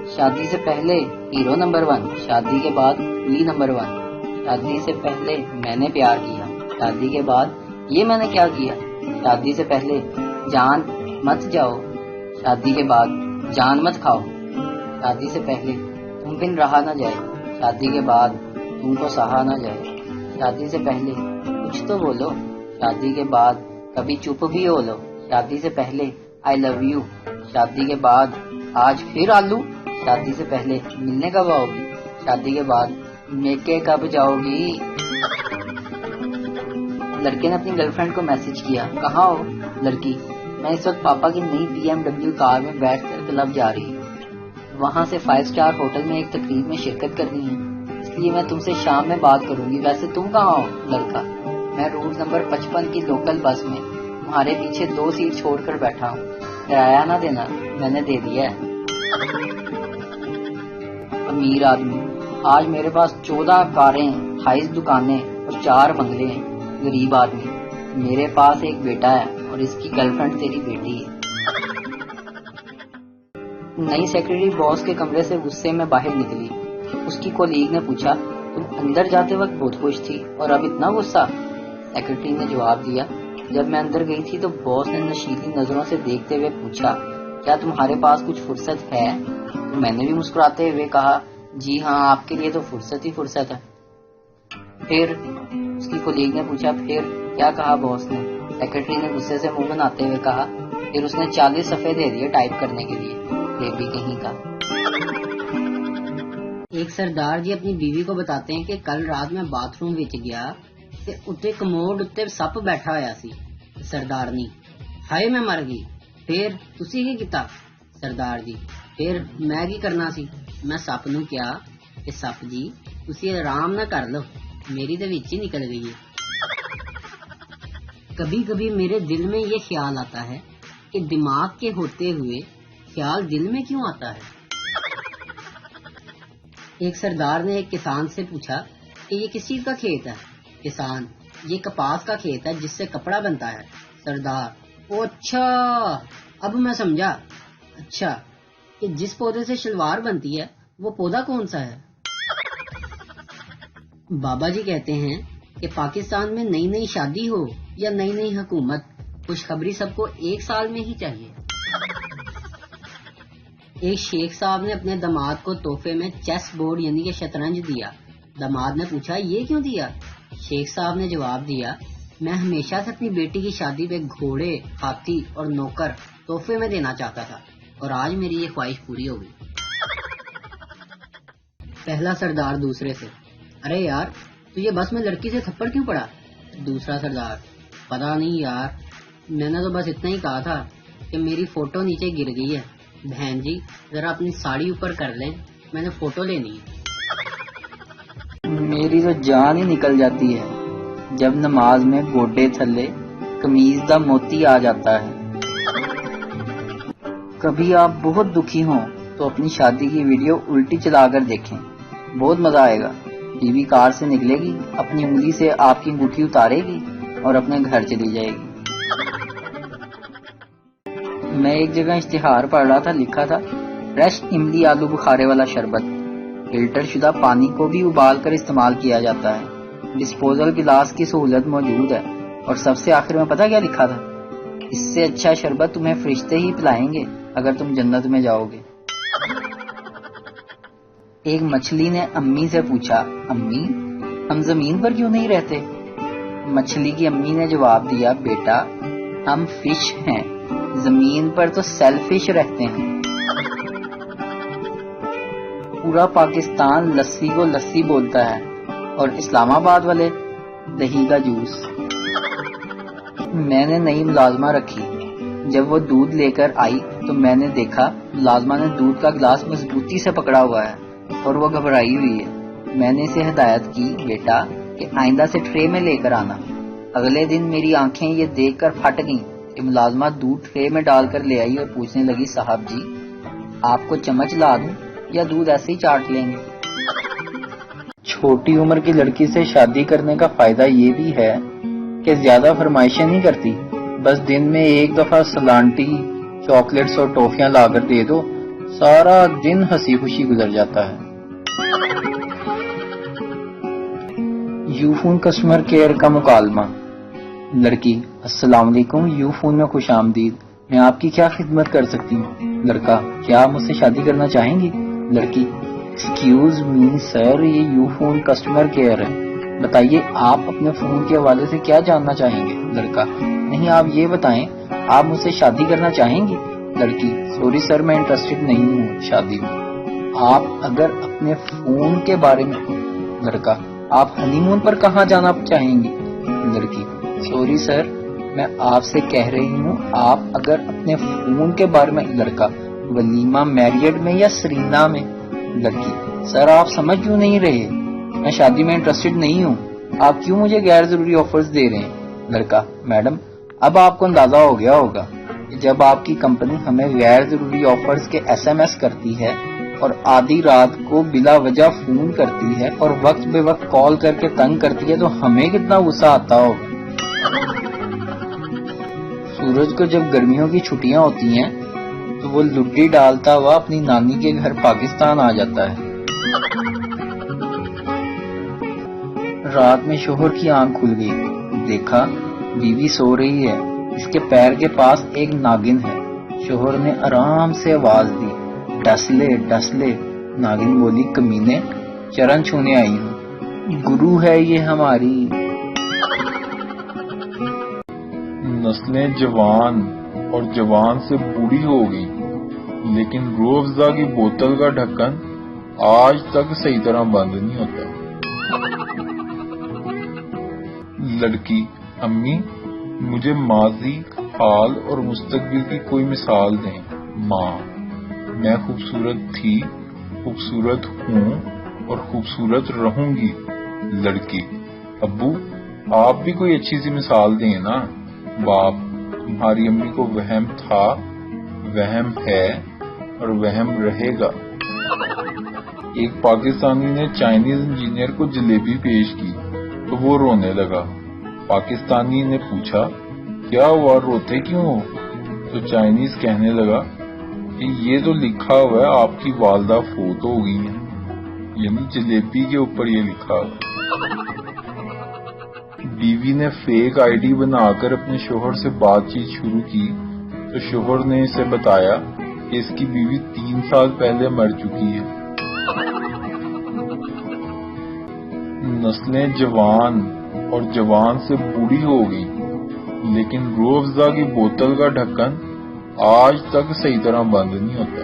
شادی سے پہلے ہیرو نمبر 1، شادی کے بعد لی نمبر 1۔ شادی سے پہلے میں نے پیار کیا، شادی کے بعد یہ میں نے کیا کیا۔ شادی سے پہلے جان مت جاؤ، شادی کے بعد جان مت کھاؤ۔ شادی سے پہلے تم بن رہا نہ جائے، شادی کے بعد تم کو سہا نہ جائے۔ شادی سے پہلے کچھ تو بولو، شادی کے بعد کبھی چپ بھی ہو لو۔ شادی سے پہلے آئی لو یو، شادی کے بعد آج پھر آلو۔ شادی سے پہلے ملنے کب آؤ گی، شادی کے بعد میکے کب جاؤ گی۔ لڑکے نے اپنی گرل فرینڈ کو میسج کیا، کہاں ہو؟ لڑکی، میں اس وقت پاپا کی نئی BMW کار میں بیٹھ کر کلب جا رہی ہوں، وہاں سے 5 اسٹار ہوٹل میں ایک تقریب میں شرکت کرنی ہے، اس لیے میں تم سے شام میں بات کروں گی۔ ویسے تم کہاں ہو؟ لڑکا، میں روٹ نمبر 55 کی لوکل بس میں تمہارے پیچھے 2 سیٹ چھوڑ کر بیٹھا ہوں، کرایہ نہ دینا، میں نے دے دیا ہے۔ امیر آدمی، آج میرے پاس 14 کاریں، 28 دکانیں اور 4 بنگلے ہیں۔ غریب آدمی، میرے پاس ایک بیٹا ہے اور اس کی گرل فرینڈ تیری بیٹی ہے۔ نئی سیکرٹری باس کے کمرے سے غصے میں باہر نکلی، اس کی کولیگ نے پوچھا، تم اندر جاتے وقت بہت خوش تھی اور اب اتنا غصہ؟ سیکرٹری نے جواب دیا، جب میں اندر گئی تھی تو باس نے نشیلی نظروں سے دیکھتے ہوئے پوچھا، کیا تمہارے پاس کچھ فرصت ہے؟ تو میں نے بھی مسکراتے ہوئے کہا، جی ہاں، آپ کے لیے تو فرصت ہی فرصت ہے۔ پھر اس کی کولیگ نے پوچھا، پھر کیا کہا باس نے؟ سیکرٹری نے غصے سے منہ بناتے ہوئے کہا، پھر اس نے 40 صفحے دے دیے ٹائپ کرنے کے لیے، بیبی کہیں کا۔ ایک سردار جی اپنی بیوی کو بتاتے ہیں کہ کل رات میں باتھ روم وچ گیا تے اتنے کموڈ اتنے سپ بیٹھا ہویا سی۔ سردارنی، ہائے میں مر گئی۔ پھر تسی کی کیتا؟ سردار جی، پھر میں کی کرنا سی، میں سپ نو کیا کہ سپ جی تسی آرام نہ کر لو، میری تے وچ ہی نکل گئی ہے۔ کبھی کبھی میرے دل میں یہ خیال آتا ہے کہ دماغ کے ہوتے ہوئے خیال دل میں کیوں آتا ہے؟ ایک سردار نے ایک کسان سے پوچھا کہ یہ کس چیز کا کھیت ہے؟ کسان، یہ کپاس کا کھیت ہے جس سے کپڑا بنتا ہے۔ سردار، او اچھا، اب میں سمجھا۔ اچھا، کہ جس پودے سے شلوار بنتی ہے وہ پودا کون سا ہے؟ بابا جی کہتے ہیں کہ پاکستان میں نئی نئی شادی ہو یا نئی نئی حکومت، خوشخبری سب کو 1 سال میں ہی چاہیے۔ ایک شیخ صاحب نے اپنے داماد کو تحفے میں چیس بورڈ یعنی کہ شطرنج دیا۔ داماد نے پوچھا، یہ کیوں دیا؟ شیخ صاحب نے جواب دیا، میں ہمیشہ سے اپنی بیٹی کی شادی پہ گھوڑے، ہاتھی اور نوکر تحفے میں دینا چاہتا تھا اور آج میری یہ خواہش پوری ہو گئی۔ پہلا سردار دوسرے سے، ارے یار تجھے بس میں لڑکی سے تھپڑ کیوں پڑا؟ دوسرا سردار، پتا نہیں یار، میں نے تو بس اتنا ہی کہا تھا کہ میری فوٹو نیچے گر گئی ہے، بہن جی ذرا اپنی ساڑی اوپر کر لیں، میں نے فوٹو لینی ہے۔ میری تو جان ہی نکل جاتی ہے جب نماز میں گوڈے تھلے قمیض دا موتی آ جاتا ہے۔ کبھی آپ بہت دکھی ہوں تو اپنی شادی کی ویڈیو الٹی چلا کر دیکھیں، بہت مزہ آئے گا۔ بیوی کار سے نکلے گی، اپنی انگلی سے آپ کی انگوٹھی اتارے گی اور اپنے گھر چلی جائے گی۔ میں ایک جگہ اشتہار پڑھ رہا تھا، لکھا تھا فریش املی آلو بخارے والا شربت، فلٹر شدہ پانی کو بھی ابال کر استعمال کیا جاتا ہے، ڈسپوزل گلاس کی سہولت موجود ہے، اور سب سے آخر میں پتہ کیا لکھا تھا؟ اس سے اچھا شربت تمہیں فرشتے ہی پلائیں گے اگر تم جنت میں جاؤ گے۔ ایک مچھلی نے امی سے پوچھا، امی ہم زمین پر کیوں نہیں رہتے؟ مچھلی کی امی نے جواب دیا، بیٹا ہم فش ہیں، زمین پر تو سیلفش رہتے ہیں۔ پورا پاکستان لسی کو لسی بولتا ہے اور اسلام آباد والے دہی کا جوس۔ میں نے نئی ملازمہ رکھی، جب وہ دودھ لے کر آئی تو میں نے دیکھا ملازمہ نے دودھ کا گلاس مضبوطی سے پکڑا ہوا ہے اور وہ گھبرائی ہوئی ہے۔ میں نے اسے ہدایت کی، بیٹا کہ آئندہ سے ٹرے میں لے کر آنا۔ اگلے دن میری آنکھیں یہ دیکھ کر پھٹ گئیں کہ ملازمہ دودھ ٹرے میں ڈال کر لے آئی اور پوچھنے لگی، صاحب جی آپ کو چمچ لا دوں یا دودھ ایسے ہی چاٹ لیں گے؟ چھوٹی عمر کی لڑکی سے شادی کرنے کا فائدہ یہ بھی ہے کہ زیادہ فرمائشیں نہیں کرتی، بس دن میں 1 دفعہ سلانٹی، چاکلیٹس اور ٹافیاں لا کر دے دو، سارا دن ہنسی خوشی گزر جاتا ہے۔ یو فون کسٹمر کیئر کا مکالمہ۔ لڑکی: السلام علیکم، یو فون میں خوش آمدید، میں آپ کی کیا خدمت کر سکتی ہوں؟ لڑکا: کیا آپ مجھ سے شادی کرنا چاہیں گی؟ لڑکی: ایکسکیوز می سر، یہ یو فون کسٹمر کیئر ہے، بتائیے آپ اپنے فون کے حوالے سے کیا جاننا چاہیں گے؟ لڑکا: نہیں، آپ یہ بتائیں آپ مجھ سے شادی کرنا چاہیں گی؟ لڑکی: سوری سر، میں انٹرسٹڈ نہیں ہوں شادی میں، آپ اگر اپنے فون کے بارے میں۔ لڑکا: آپ ہنی مون پر کہاں جانا چاہیں گی؟ لڑکی: سوری سر، میں آپ سے کہہ رہی ہوں آپ اگر اپنے فون کے بارے میں۔ لڑکا: ولیمہ میریٹ میں یا سرینا میں؟ لڑکی: سر آپ سمجھ کیوں نہیں رہے، میں شادی میں انٹرسٹڈ نہیں ہوں، آپ کیوں مجھے غیر ضروری آفرز دے رہے ہیں؟ لڑکا: میڈم اب آپ کو اندازہ ہو گیا ہوگا کہ جب آپ کی کمپنی ہمیں غیر ضروری آفرز کے SMS کرتی ہے اور آدھی رات کو بلا وجہ فون کرتی ہے اور وقت بے وقت کال کر کے تنگ کرتی ہے تو ہمیں کتنا غصہ آتا ہوگا۔ سورج کو جب گرمیوں کی چھٹیاں ہوتی ہیں تو وہ لڈی ڈالتا ہوا اپنی نانی کے گھر پاکستان آ جاتا ہے۔ رات میں شوہر کی آنکھ کھل گئی، دیکھا بیوی سو رہی ہے، اس کے پیر کے پاس ایک ناگن ہے۔ شوہر نے آرام سے آواز دی، ڈس لے ڈس لے۔ ناگن بولی، کمینے، چرن چھونے آئی ہوں، گرو ہے یہ ہماری۔ نسلیں جوان اور جوان سے بوڑھی ہو گئی، لیکن روح افزا کی بوتل کا ڈھکن آج تک صحیح طرح بند نہیں ہوتا۔ لڑکی: امی مجھے ماضی، حال اور مستقبل کی کوئی مثال دیں۔ ماں: میں خوبصورت تھی، خوبصورت ہوں اور خوبصورت رہوں گی۔ لڑکی: ابو آپ بھی کوئی اچھی سی مثال دیں نا۔ باپ: تمہاری امی کو وہم تھا، وہم ہے اور وہم رہے گا۔ ایک پاکستانی نے چائنیز انجینئر کو جلیبی پیش کی تو وہ رونے لگا۔ پاکستانی نے پوچھا، کیا ہوا، روتے کیوں ہو؟ تو چائنیز کہنے لگا کہ یہ تو لکھا ہوا ہے آپ کی والدہ فوت ہو گئی ہیں، یعنی جلیبی کے اوپر یہ لکھا ہوا۔ بیوی نے فیک ID بنا کر اپنے شوہر سے بات چیت شروع کی تو شوہر نے اسے بتایا کہ اس کی بیوی 3 سال پہلے مر چکی ہے۔ نسلیں جوان اور جوان سے بوڑھی ہو گئی، لیکن روح افزا کی بوتل کا ڈھکن آج تک صحیح طرح بند نہیں ہوتا۔